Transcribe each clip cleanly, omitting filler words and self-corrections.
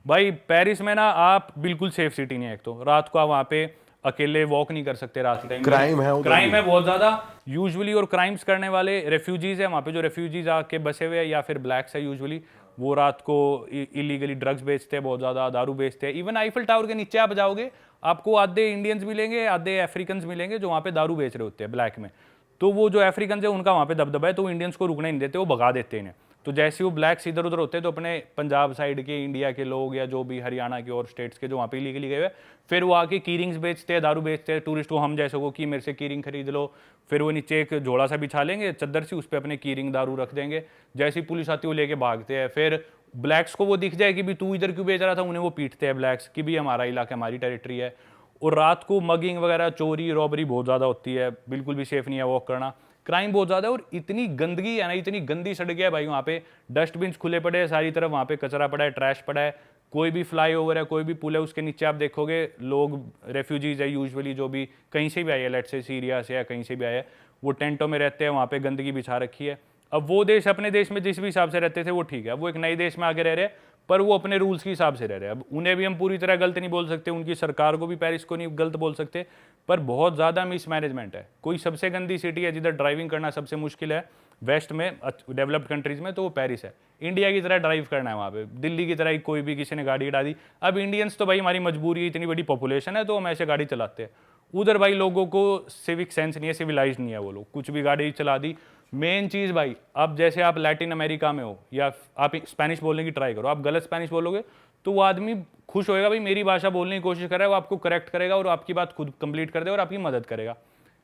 भाई पेरिस में ना आप बिल्कुल सेफ सिटी नहीं है। एक तो रात को आप वहाँ पे अकेले वॉक नहीं कर सकते रात के टाइम। क्राइम है उधर क्राइम भी। है बहुत ज्यादा यूजुअली, और क्राइम्स करने वाले रेफ्यूजीज है वहाँ पे, जो रेफ्यूजीज आके बसे हुए हैं या फिर ब्लैक्स है यूजुअली, वो रात को इलीगली ड्रग्स बेचते हैं, बहुत ज्यादा दारू बेचते हैं। इवन आईफिल टावर के नीचे आप जाओगे, आपको आधे इंडियंस मिलेंगे, आधे अफ्रीकन मिलेंगे जो वहाँ पे दारू बेच रहे होते हैं ब्लैक में। तो वो जो अफ्रीकन है उनका वहाँ पे दबदबा है, तो इंडियंस को रुकने नहीं देते, वो भगा देते हैं इन्हें। तो जैसे वो ब्लैक्स इधर उधर होते हैं, तो अपने पंजाब साइड के इंडिया के लोग या जो भी हरियाणा के और स्टेट्स के जो वहाँ पे इलीगली गए हुए, फिर वो आके कीरिंग्स बेचते हैं, दारू बेचते हैं टूरिस्ट को, हम जैसे को कि मेरे से कीरिंग खरीद लो। फिर वो नीचे एक झोला सा बिछा लेंगे चद्दर सी, उस पर अपने कीरिंग दारू रख देंगे। जैसी पुलिस आती है वो लेके भागते हैं। फिर ब्लैक्स को वो दिख जाए कि भी तू इधर क्यों बेच रहा था, उन्हें वो पीटते हैं ब्लैक्स कि भी हमारा इलाका हमारी टेरिटरी है। और रात को मगिंग वगैरह, चोरी रॉबरी बहुत ज़्यादा होती है, बिल्कुल भी सेफ नहीं है वॉक करना। क्राइम बहुत ज़्यादा है, और इतनी गंदगी है ना, इतनी गंदी सड़क है भाई वहाँ पे। डस्टबिन खुले पड़े हैं सारी तरफ, वहाँ पे कचरा पड़ा है, ट्रैश पड़ा है। कोई भी फ्लाईओवर है, कोई भी पुल है, उसके नीचे आप देखोगे लोग रेफ्यूजीज है यूजुअली, जो भी कहीं से भी आए हैं, लेट से सीरिया से या कहीं से भी आए हैं, वो टेंटों में रहते हैं, वहाँ पे गंदगी बिछा रखी है। अब वो देश अपने देश में जिस भी हिसाब से रहते थे वो ठीक है, वो एक नए देश में आके रह रहे हैं, पर वो अपने रूल्स के हिसाब से रह रहे हैं। अब उन्हें भी हम पूरी तरह गलत नहीं बोल सकते, उनकी सरकार को भी, पेरिस को नहीं गलत बोल सकते, पर बहुत ज़्यादा मिसमैनेजमेंट है। कोई सबसे गंदी सिटी है जिधर ड्राइविंग करना सबसे मुश्किल है वेस्ट में, डेवलप्ड कंट्रीज में, तो वो पेरिस है। इंडिया की तरह ड्राइव करना है वहाँ पे, दिल्ली की तरह ही कोई भी किसी ने गाड़ी उड़ा दी। अब इंडियंस तो भाई हमारी मजबूरी है, इतनी बड़ी पॉपुलेशन है तो हम ऐसे गाड़ी चलाते हैं। उधर भाई लोगों को सिविक सेंस नहीं है, सिविलाइज नहीं है, वो लोग कुछ भी गाड़ी चला दी। मेन चीज़ भाई, अब जैसे आप लैटिन अमेरिका में हो या आप स्पेनिश बोलने की ट्राई करो, आप गलत स्पेनिश बोलोगे तो वो आदमी खुश होएगा भाई मेरी भाषा बोलने की कोशिश कर रहा है, वो आपको करेक्ट करेगा और आपकी बात खुद कंप्लीट कर देगा और आपकी मदद करेगा।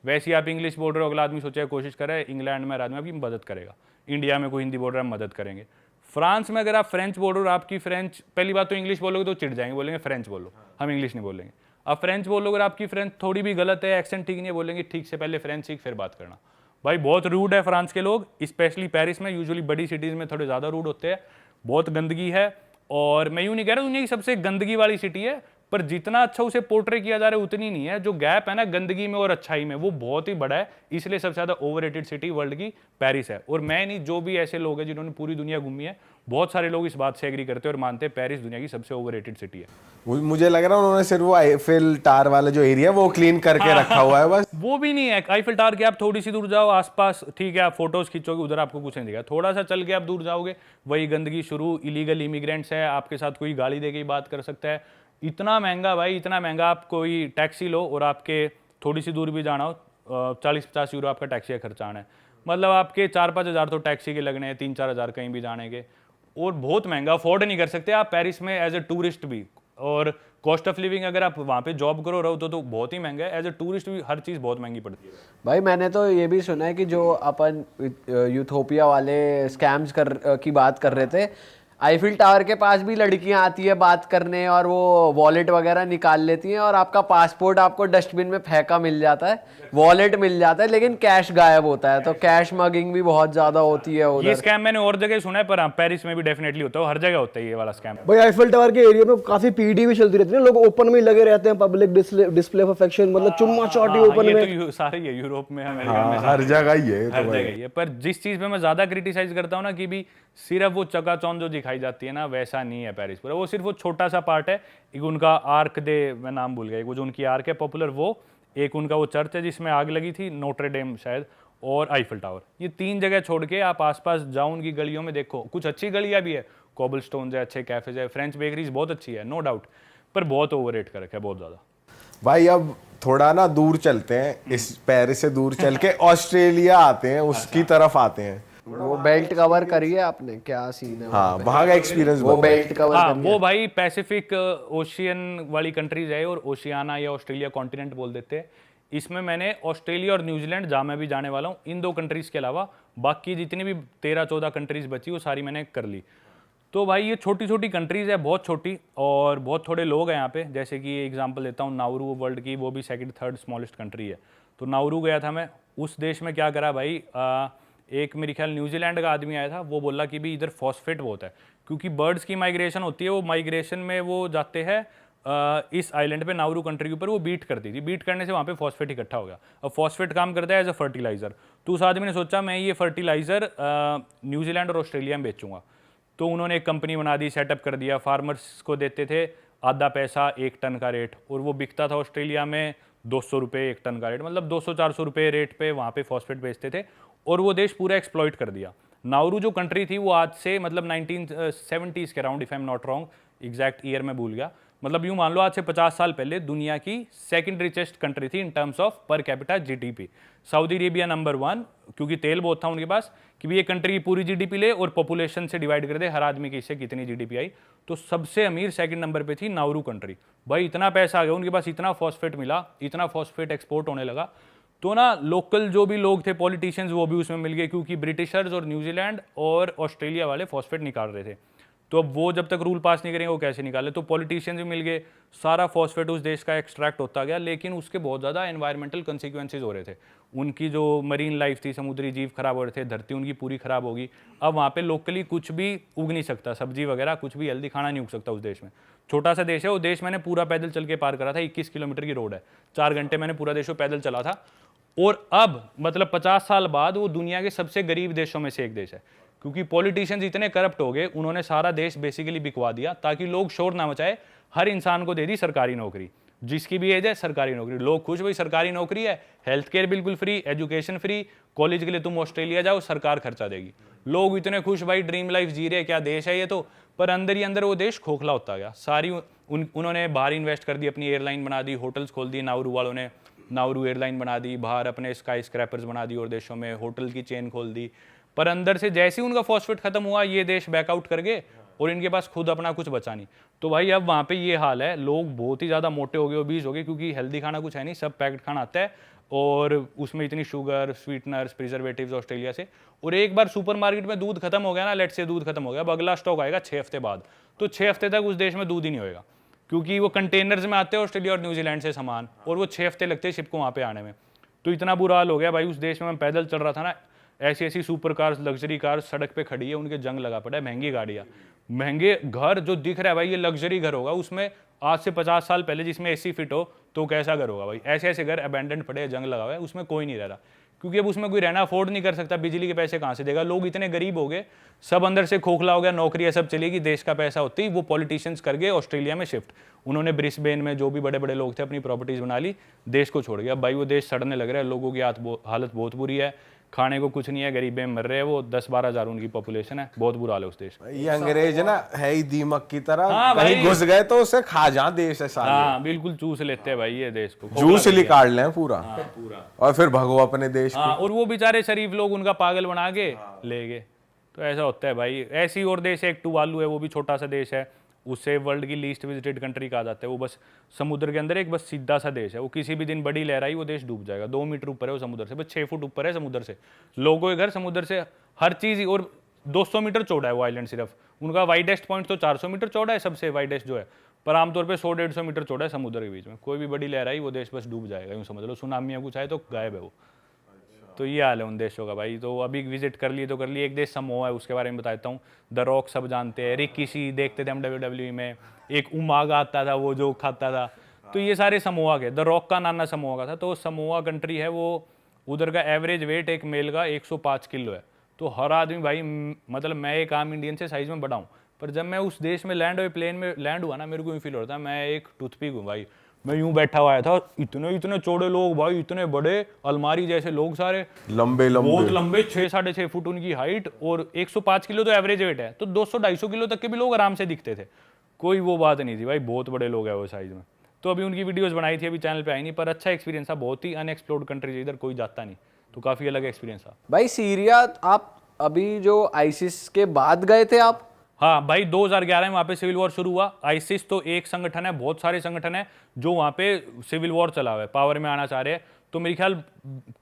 वैसे ही आप इंग्लिश बोल रहे हो, अगला आदमी सोचेगा कोशिश कर रहा है, इंग्लैंड में आदमी आपकी मदद करेगा, इंडिया में कोई हिंदी बोल रहा है मदद करेंगे। फ्रांस में अगर आप फ्रेंच बोल रहे हो, आपकी फ्रेंच, पहली बात तो इंग्लिश बोलोगे तो चिढ़ जाएंगे, बोलेंगे फ्रेंच बोलो, हम इंग्लिश नहीं बोलेंगे। अब फ्रेंच बोलोगे, आपकी फ्रेंच थोड़ी भी गलत है, एक्सेंट ठीक नहीं है, बोलेंगे ठीक से पहले फ्रेंच सीख फिर बात करना। भाई बहुत रूड है फ्रांस के लोग, स्पेशली पेरिस में। यूजुअली बड़ी सिटीज़ में थोड़े ज़्यादा रूड होते हैं, बहुत गंदगी है। और मैं यूँ नहीं कह रहा दुनिया की सबसे गंदगी वाली सिटी है, पर जितना अच्छा उसे पोर्ट्रे किया जा रहा है उतनी नहीं है। जो गैप है ना गंदगी में और अच्छाई में, वो बहुत ही बड़ा है, इसलिए सबसे ज़्यादा ओवररेटेड सिटी वर्ल्ड की पेरिस है। और मैं नहीं, जो भी ऐसे लोग हैं जिन्होंने पूरी दुनिया घूमी है, बहुत सारे लोग इस बात से एग्री करते हैं और मानते हैं पेरिस दुनिया की सबसे ओवररेटेड सिटी है। मुझे लग रहा है उन्होंने सिर्फ वो आईफिल टावर वाला जो एरिया वो क्लीन करके रखा हुआ है बस। वो भी नहीं है। आईफिल टावर के आप थोड़ी सी दूर जाओ आसपास, ठीक है, आप फोटोज खींचोगे, उधर आपको कुछ नहीं दिखेगा। थोड़ा सा चल के आप दूर जाओगे, वही गंदगी शुरू, इलीगल इमिग्रेंट्स है, आपके साथ कोई गाली दे के बात कर सकता है। इतना महंगा भाई, इतना महंगा। आप कोई टैक्सी लो और आपके थोड़ी सी दूर भी जाना हो, 40-50 यूरो आपका टैक्सी का खर्चा आना है। मतलब आपके 4-5 हज़ार तो टैक्सी के लगने हैं, 3-4 हज़ार कहीं भी जाने के। और बहुत महंगा, अफोर्ड नहीं कर सकते आप पेरिस में एज ए टूरिस्ट भी। और कॉस्ट ऑफ लिविंग अगर आप वहाँ पे जॉब करो रहो तो बहुत ही महंगा है। एज ए टूरिस्ट भी हर चीज़ बहुत महंगी पड़ती है भाई। मैंने तो ये भी सुना है कि जो अपन यूथोपिया वाले स्कैम्स की बात कर रहे थे, आईफिल टावर के पास भी लड़कियां आती है बात करने और वो वॉलेट वगैरह निकाल लेती हैं और आपका पासपोर्ट आपको डस्टबिन में फेंका मिल जाता है, वॉलेट मिल जाता है, लेकिन कैश गायब होता है। तो कैश मगिंग भी बहुत ज्यादा होती है उधर। ये स्कैम मैंने और जगह सुना है, पर हाँ पेरिस में भी डेफिनेटली होता है, हर जगह होता है ये वाला स्कैम। भाई आईफिल टावर के एरिया में काफी पीडी भी चलती रहती है, लोग ओपन में ही लगे रहते हैं, पब्लिक डिस्प्ले ऑफ अफेक्शन, मतलब चुम्मा चाटी ओपन ये में। तो सारे ही है, यूरोप में, अमेरिका में, हर जगह ही है हर जगह ही है। पर जिस चीज पे मैं ज्यादा क्रिटिसाइज करता हूँ ना, कि भी सिर्फ वो चकाचौंध जो दिखाई जाती है ना, वैसा नहीं है पेरिस पूरा। वो सिर्फ वो छोटा सा पार्ट है। एक उनका आर्क दे, मैं नाम भूल गया, वो जो उनकी आर्क है पॉपुलर, वो एक उनका वो चर्च है जिसमें आग लगी थी, नोट्रे डेम शायद, और आईफिल टावर। ये 3 जगह छोड़ के आप आसपास जाओ उनकी गलियों में, देखो कुछ अच्छी गलियां भी है, कोबलस्टोन है, अच्छे कैफेज है, फ्रेंच बेकरीज बहुत अच्छी है, नो डाउट, पर बहुत ओवररेट कर रखा है बहुत ज्यादा। भाई अब थोड़ा ना दूर चलते हैं, इस पेरिस से दूर चल के ऑस्ट्रेलिया आते हैं, उसकी तरफ आते हैं। वो बेल्ट कवर करिए आपने, क्या सीन है हाँ, वहाँ का एक्सपीरियंस वो बेल्ट कवर हाँ, करिए। वो भाई पैसिफिक ओशियन वाली कंट्रीज है, और ओशियाना या ऑस्ट्रेलिया कॉन्टिनेंट बोल देते हैं। इसमें मैंने ऑस्ट्रेलिया और न्यूजीलैंड, जहाँ मैं भी जाने वाला हूँ, इन 2 कंट्रीज के अलावा बाकी जितनी भी 13-14 कंट्रीज बची वो सारी मैंने कर ली। तो भाई ये छोटी छोटी कंट्रीज है, बहुत छोटी, और बहुत थोड़े लोग हैं यहाँ पे। जैसे कि एग्जांपल देता हूँ, नाउरू वर्ल्ड की वो भी 2nd-3rd स्मॉलेस्ट कंट्री है। तो नाउरू गया था मैं, उस देश में क्या करा भाई, एक मेरे ख्याल न्यूजीलैंड का आदमी आया था, वो बोला कि भी इधर फॉस्फेट बहुत है, क्योंकि बर्ड्स की माइग्रेशन होती है, वो माइग्रेशन में वो जाते हैं इस आइलैंड पे, नाउरू कंट्री के ऊपर, वो बीट करती थी, बीट करने से वहाँ पे फॉस्फेट इकट्ठा हो गया। अब फॉस्फेट काम करता है एज अ फर्टिलाइजर। तो उस आदमी ने सोचा मैं ये फर्टिलाइजर न्यूजीलैंड और ऑस्ट्रेलिया में बेचूंगा। तो उन्होंने एक कंपनी बना दी, सेटअप कर दिया, फार्मर्स को देते थे आधा पैसा 1 टन का रेट, और वो बिकता था ऑस्ट्रेलिया में 200 रुपये 1 टन का रेट, मतलब 200-400 रुपये रेट पे वहाँ पे फॉस्फेट बेचते थे, और वो देश पूरा एक्सप्लॉइट कर दिया। नाउरू जो कंट्री थी वो आज से मतलब 1970s के around, if I am not wrong, exact year में भूल गया, मतलब यूँ मान लो आज से 50 साल पहले दुनिया की सेकंड रिचेस्ट कंट्री थी in terms of per capita GDP. Saudi Arabia number 1, क्योंकि तेल बहुत था उनके पास, कि भी ये कंट्री की पूरी जीडीपी ले और पॉपुलेशन से डिवाइड कर दे हर आदमी की इससे कितनी जीडीपी आई, तो सबसे अमीर सेकंड नंबर पे थी नाउरू कंट्री। भाई इतना पैसा आ गया उनके पास, इतना फॉस्फेट मिला, इतना फॉस्फेट एक्सपोर्ट होने लगा, तो ना लोकल जो भी लोग थे पॉलिटिशियंस वो भी उसमें मिल गए, क्योंकि ब्रिटिशर्स और न्यूजीलैंड और ऑस्ट्रेलिया वाले फॉस्फेट निकाल रहे थे। तो अब वो जब तक रूल पास नहीं करेंगे वो कैसे निकाले, तो पॉलिटिशियंस भी मिल गए, सारा फॉस्फेट उस देश का एक्सट्रैक्ट होता गया, लेकिन उसके बहुत ज़्यादा एनवायरमेंटल कंसिक्वेंसेज हो रहे थे। उनकी जो मरीन लाइफ थी, समुद्री जीव खराब हो रहे थे, धरती उनकी पूरी खराब होगी। अब वहाँ पे लोकली कुछ भी उग नहीं सकता, सब्जी वगैरह कुछ भी हेल्दी खाना नहीं उग सकता उस देश में। छोटा सा देश है वो देश, मैंने पूरा पैदल चल के पार करा था, 21 किलोमीटर की रोड है, 4 घंटे मैंने पूरा देश पैदल चला था। और अब मतलब 50 साल बाद वो दुनिया के सबसे गरीब देशों में से एक देश है, क्योंकि पॉलिटिशियंस इतने करप्ट हो गए, उन्होंने सारा देश बेसिकली बिकवा दिया ताकि लोग शोर ना मचाए। हर इंसान को दे दी सरकारी नौकरी, जिसकी भी एज है सरकारी नौकरी, लोग खुश, भाई सरकारी नौकरी है, हेल्थ केयर बिल्कुल फ्री, एजुकेशन फ्री, कॉलेज के लिए तुम ऑस्ट्रेलिया जाओ सरकार खर्चा देगी। लोग इतने खुश, भाई ड्रीम लाइफ जी रहे, क्या देश है ये तो। पर अंदर ही अंदर वो देश खोखला होता गया। सारी उन्होंने बाहर इन्वेस्ट कर दी, अपनी एयरलाइन बना दी, होटल्स खोल दी, नाउरू वालों ने नाउरू एयरलाइन बना दी, बाहर अपने स्काई स्क्रैपर्स बना दी और देशों में होटल की चेन खोल दी। पर अंदर से जैसे ही उनका फॉस्फेट खत्म हुआ ये देश बैकआउट कर गए और इनके पास खुद अपना कुछ बचा नहीं। तो भाई अब वहाँ पे ये हाल है, लोग बहुत ही ज़्यादा मोटे हो गए, ओबीस हो गए, क्योंकि हेल्दी खाना कुछ है नहीं, सब पैकेट खाना आता है और उसमें इतनी शुगर, स्वीटनर्स, प्रिजर्वेटिव्स ऑस्ट्रेलिया से। और एक बार सुपरमार्केट में दूध खत्म हो गया ना, लेट से दूध खत्म हो गया, अब अगला स्टॉक आएगा 6 हफ्ते बाद, तो 6 हफ्ते तक उस देश में दूध ही नहीं होएगा, क्योंकि वो कंटेनर्स में आते हैं ऑस्ट्रेलिया और न्यूजीलैंड से सामान, और वो 6 हफ्ते लगते हैं शिप को वहाँ पे आने में। तो इतना बुरा हाल हो गया भाई उस देश में। मैं पैदल चल रहा था ना, ऐसी ऐसी सुपर कार्स, लग्जरी कार्स सड़क पे खड़ी है, उनके जंग लगा पड़ा है, महंगी गाड़ियाँ, महंगे घर जो दिख रहा है भाई ये लग्जरी घर होगा, उसमें आज से 50 साल पहले जिसमें एसी फिट हो तो कैसा घर होगा भाई। ऐसे ऐसे घर अबैंडन पड़े, जंग लगा हुआ है, उसमें कोई नहीं रह रहा, क्योंकि अब उसमें कोई रहना अफोर्ड नहीं कर सकता, बिजली के पैसे कहाँ से देगा। लोग इतने गरीब हो गए, सब अंदर से खोखला हो गया, नौकरियाँ सब चलेगी, देश का पैसा होती, वो पॉलिटिशियंस कर गए ऑस्ट्रेलिया में शिफ्ट। उन्होंने ब्रिस्बेन में जो भी बड़े बड़े लोग थे अपनी प्रॉपर्टीज बना ली, देश को छोड़ गया। भाई वो देश सड़ने लग रहा है, लोगों की हालत बहुत बुरी है, खाने को कुछ नहीं है, गरीबें मर रहे हैं, वो 10-12 हज़ार उनकी पॉपुलेशन है, बहुत बुरा हाल है उस देश में। ये अंग्रेज ना है ही दीमक की तरह, हाँ कहीं भाई। घुस गए तो उसे खा जा देश है साले। हाँ बिल्कुल, चूस लेते हैं भाई ये देश को, जूस निकाल लें पूरा, पूरा। और फिर भगो अपने देश हाँ, और वो बेचारे शरीफ लोग उनका पागल बना के ले गए। तो ऐसा होता है भाई। ऐसी और देश है, एक टुवालू है, वो भी छोटा सा देश है, उससे वर्ल्ड की लीस्ट विजिटेड कंट्री कहा जाता है। वो बस समुद्र के अंदर एक बस सीधा सा देश है, वो किसी भी दिन बड़ी लहर आई वो देश डूब जाएगा। 2 मीटर ऊपर है वो समुद्र से, बस 6 फुट ऊपर है समुद्र से। लोगों के घर समुद्र से, हर चीज़, और 200 मीटर चौड़ा है वो आइलैंड सिर्फ। उनका वाइडेस्ट पॉइंट तो 400 मीटर चौड़ा है, सबसे वाइडेस्ट जो है, पर आमतौर पर 100-150 मीटर चौड़ा है समुद्र के बीच में। कोई भी बड़ी लहर आई वो देश बस डूब जाएगा, यूँ समझ लो, सुनामी या कुछ आए तो गायब है वो। तो ये हाल है उन देशों का भाई। तो अभी विजिट कर लिए तो कर लिए। एक देश समोआ है, उसके बारे में बताता हूँ। द रॉक सब जानते हैं, रिकी देखते थे हम WWE में, एक उमागा आता था वो जो खाता था, तो ये सारे समोआ के। द रॉक का नाना समोआ का था। तो समोआ कंट्री है वो, उधर का एवरेज वेट एक मेल का 105 किलो है। तो हर आदमी भाई, मतलब मैं एक आम इंडियन से साइज में बड़ा हूँ, पर जब मैं उस देश में लैंड हुए, प्लेन में लैंड हुआ ना, मेरे को यूँ फील होता है मैं एक टूथपिक हूँ भाई। मैं यूं बैठा हुआ था, इतने इतने चौड़े लोग भाई, इतने बड़े अलमारी जैसे लोग, सारे लंबे लंबे, बहुत लंबे, 6-6.5 फुट उनकी हाइट, और 105 किलो तो एवरेज वेट है, तो 200-250 किलो तक के भी लोग आराम से दिखते थे। कोई वो बात नहीं थी भाई, बहुत बड़े लोग हैं वो साइज में। तो अभी उनकी वीडियोस बनाई थी, अभी चैनल पे आई नहीं, पर अच्छा एक्सपीरियंस था। बहुत ही अनएक्सप्लोर्ड कंट्री, इधर कोई जाता नहीं, तो काफ़ी अलग एक्सपीरियंस था भाई। सीरिया आप अभी जो आईसिस के बाद गए थे आप? हाँ भाई, 2011 में वहाँ पे सिविल वॉर शुरू हुआ। आईसिस तो एक संगठन है, बहुत सारे संगठन है जो वहाँ पे सिविल वॉर चला हुआ है, पावर में आना चाह रहे हैं। तो मेरे ख्याल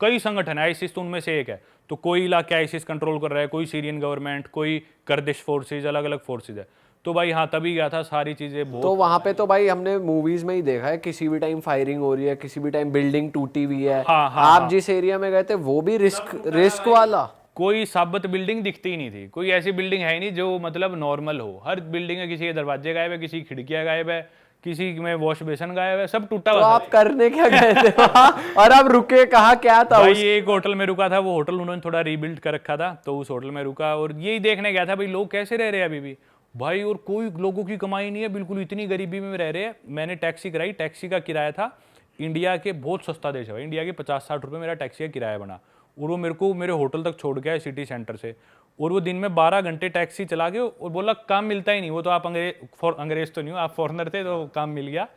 कई संगठन है, आईसिस तो उनमें से एक है। तो कोई इलाके आईसिस कंट्रोल कर रहा है, कोई सीरियन गवर्नमेंट, कोई कर्दिश फोर्सेज, अलग अलग फोर्सेज है। तो भाई हाँ, तभी गया था, सारी चीज़ें बहुत। तो वहाँ पे तो भाई हमने मूवीज में ही देखा है, किसी भी टाइम फायरिंग हो रही है, किसी भी टाइम बिल्डिंग टूटी हुई है। आप जिस एरिया में गए थे वो भी रिस्क वाला? कोई साबित बिल्डिंग दिखती ही नहीं थी, कोई ऐसी बिल्डिंग है ही नहीं जो मतलब नॉर्मल हो। हर बिल्डिंग में किसी के दरवाजे गायब है, किसी की खिड़कियाँ गायब है, किसी में वॉश बेसन गायब है, सब टूटा तो हुआ था। आप करने क्या गए थे वहाँ? और आप रुके कहाँ, क्या था भाई उस? एक होटल में रुका था, वो होटल उन्होंने थोड़ा रीबिल्ड कर रखा था, तो उस होटल में रुका और यही देखने गया था भाई लोग कैसे रह रहे हैं अभी भी भाई, और कोई लोगों की कमाई नहीं है, बिल्कुल इतनी गरीबी में रह रहे हैं। मैंने टैक्सी कराई, टैक्सी का किराया था इंडिया के, बहुत सस्ता देश है भाई, इंडिया के 50-60 रुपये मेरा टैक्सी का किराया बना, और वो मेरे को मेरे होटल तक छोड़ गया सिटी सेंटर से, और वो दिन में 12 घंटे टैक्सी चला के, और बोला काम मिलता ही नहीं, वो तो आप अंग्रेज तो नहीं हो, आप फॉरनर थे तो काम मिल गया।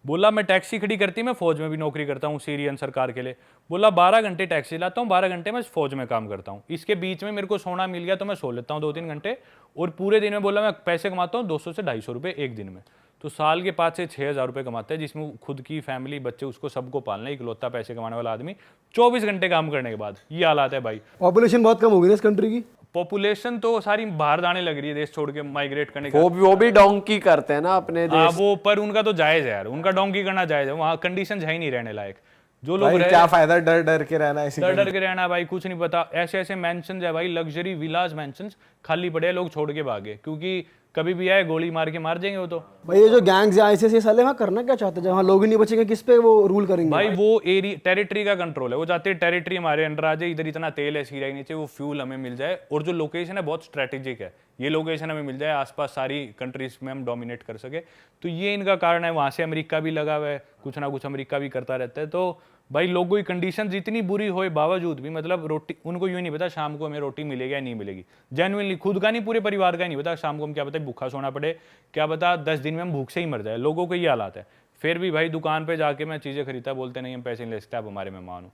बोला मैं टैक्सी खड़ी करती, मैं फौज में भी नौकरी करता हूँ सीरियन सरकार के लिए। बोला 12 घंटे टैक्सी चलाता हूँ, 12 घंटे मैं फौज में काम करता हूँ, इसके बीच में मेरे को सोना मिल गया तो मैं सो लेता हूँ 2-3 घंटे, और पूरे दिन में बोला मैं पैसे कमाता हूँ 200 से 250 रुपये एक दिन में, तो साल के 5 से 6 हज़ार रुपये कमाता है, जिसमें खुद की फैमिली, बच्चे, उसको सबको पालना, इकलौता पैसे कमाने वाला आदमी 24 घंटे काम करने के बाद। ये हालात है भाई। पॉपुलेशन बहुत कम हो गई ना इस कंट्री की। पॉपुलेशन तो सारी बाहर जाने लग रही है, देश छोड़ के माइग्रेट करने का। वो भी डोंकी करते हैं ना अपने हाँ देश। वो, पर उनका तो जायज है यार, उनका डोंकी करना जायज है, वहाँ कंडीशन है ही नहीं रहने लायक। जो लोग भाई रह क्या फायदा डर डर के रहना इसी डर डर के रहना भाई, कुछ नहीं पता। ऐसे ऐसे मेंशंस है भाई, लग्जरी विलास मेंशंस खाली पड़े हैं, लोग छोड़ के भागे, क्योंकि कभी भी आए गोली मार के मार जाएंगे वो तो। भाई ये जो गैंग्स या ऐसे साले वहाँ करना क्या चाहते हैं, जहाँ लोग ही नहीं बचेंगे किस पे वो रूल करेंगे? भाई वो एरिया टेरिटरी का कंट्रोल है, वो चाहते हैं टेरिटरी हमारे अंडर आ जाए, इधर इतना तेल है सीरिया के नीचे, वो फ्यूल हमें मिल जाए, और जो लोकेशन है बहुत स्ट्रेटेजिक है, ये लोकेशन हमें मिल जाए, आसपास सारी कंट्रीज में हम डोमिनेट कर सके, तो ये इनका कारण है। वहाँ से अमेरिका भी लगा हुआ है, कुछ ना कुछ अमेरिका भी करता रहता है। तो भाई लोगों की कंडीशन जितनी बुरी होए बावजूद भी, मतलब रोटी उनको यूँ नहीं पता शाम को हमें रोटी मिलेगी या नहीं मिलेगी, जेन्युइनली खुद का नहीं, पूरे परिवार का ही नहीं पता शाम को हम क्या पता भूखा सोना पड़े, क्या पता 10 दिन में हम भूख से ही मर जाए, लोगों को ये हालात है। फिर भी भाई दुकान पे जाके मैं चीज़ें खरीदता, बोलते नहीं हम पैसे नहीं ले सकते, आप हमारे मेहमान हो।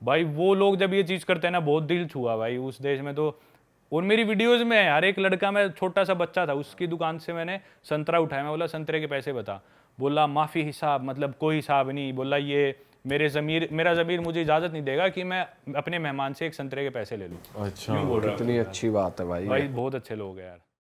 भाई वो लोग जब ये चीज़ करते हैं ना, बहुत दिल छुआ भाई उस देश में तो। और मेरी वीडियोज़ में हर एक लड़का, मैं छोटा सा बच्चा था, उसकी दुकान से मैंने संतरा उठाया, मैं बोला संतरे के पैसे बता, बोला माफ़ी हिसाब, मतलब कोई हिसाब नहीं, बोला ये मेरा ज़मीर मुझे इजाज़त नहीं देगा कि मैं अपने मेहमान से एक संतरे के पैसे ले लूँ। अच्छा, इतनी अच्छी बात है भाई। भाई बहुत अच्छे लोग हैं यार।